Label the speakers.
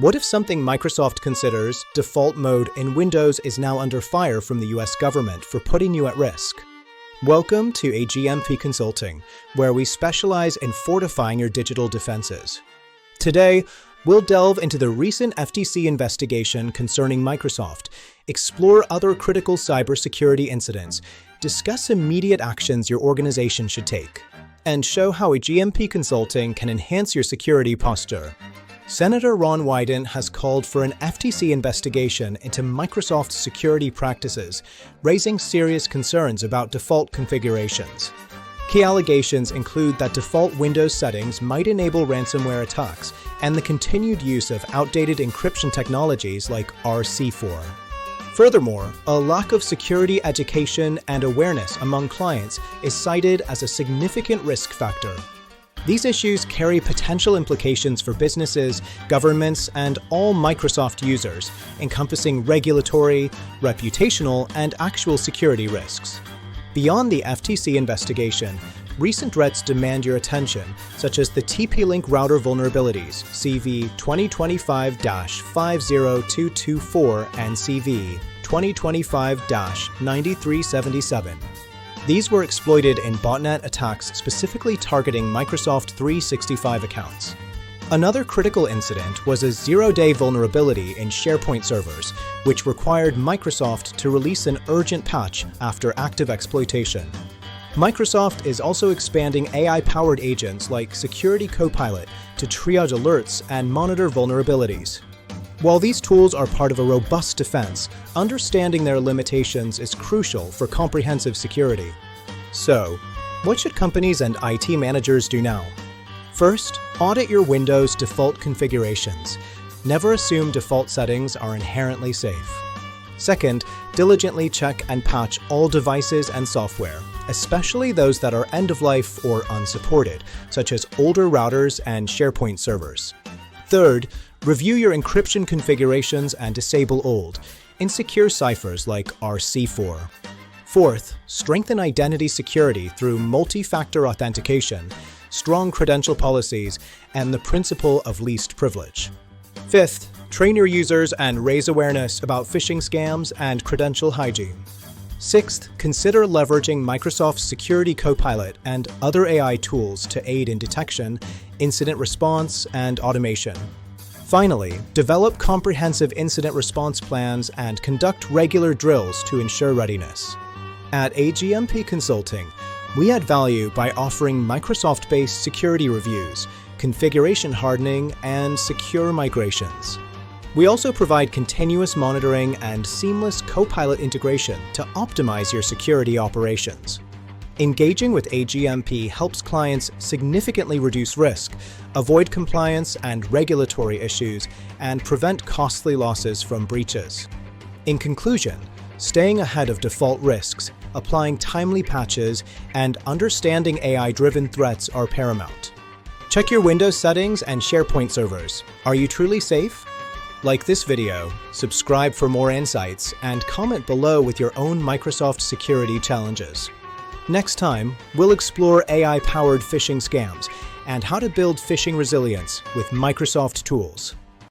Speaker 1: What if something Microsoft considers default mode in Windows is now under fire from the US government for putting you at risk? Welcome to AGMP Consulting, where we specialize in fortifying your digital defenses. Today, we'll delve into the recent FTC investigation concerning Microsoft, explore other critical cybersecurity incidents, discuss immediate actions your organization should take, and show how AGMP Consulting can enhance your security posture. Senator Ron Wyden has called for an FTC investigation into Microsoft's security practices, raising serious concerns about default configurations. Key allegations include that default Windows settings might enable ransomware attacks and the continued use of outdated encryption technologies like RC4. Furthermore, a lack of security education and awareness among clients is cited as a significant risk factor. These issues carry potential implications for businesses, governments, and all Microsoft users, encompassing regulatory, reputational, and actual security risks. Beyond the FTC investigation, recent threats demand your attention, such as the TP-Link router vulnerabilities CV 2025-50224 and CV 2025-9377. These were exploited in botnet attacks specifically targeting Microsoft 365 accounts. Another critical incident was a zero-day vulnerability in SharePoint servers, which required Microsoft to release an urgent patch after active exploitation. Microsoft is also expanding AI-powered agents like Security Copilot to triage alerts and monitor vulnerabilities. While these tools are part of a robust defense, understanding their limitations is crucial for comprehensive security. So, what should companies and IT managers do now? First, audit your Windows default configurations. Never assume default settings are inherently safe. Second, diligently check and patch all devices and software, especially those that are end-of-life or unsupported, such as older routers and SharePoint servers. Third, review your encryption configurations and disable old, insecure ciphers like RC4. Fourth, strengthen identity security through multi-factor authentication, strong credential policies, and the principle of least privilege. Fifth, train your users and raise awareness about phishing scams and credential hygiene. Sixth, consider leveraging Microsoft's Security Copilot and other AI tools to aid in detection, incident response, and automation. Finally, develop comprehensive incident response plans and conduct regular drills to ensure readiness. At AGMP Consulting, we add value by offering Microsoft-based security reviews, configuration hardening, and secure migrations. We also provide continuous monitoring and seamless Copilot integration to optimize your security operations. Engaging with AGMP helps clients significantly reduce risk, avoid compliance and regulatory issues, and prevent costly losses from breaches. In conclusion, staying ahead of default risks, applying timely patches, and understanding AI-driven threats are paramount. Check your Windows settings and SharePoint servers. Are you truly safe? Like this video, subscribe for more insights, and comment below with your own Microsoft security challenges. Next time, we'll explore AI-powered phishing scams and how to build phishing resilience with Microsoft tools.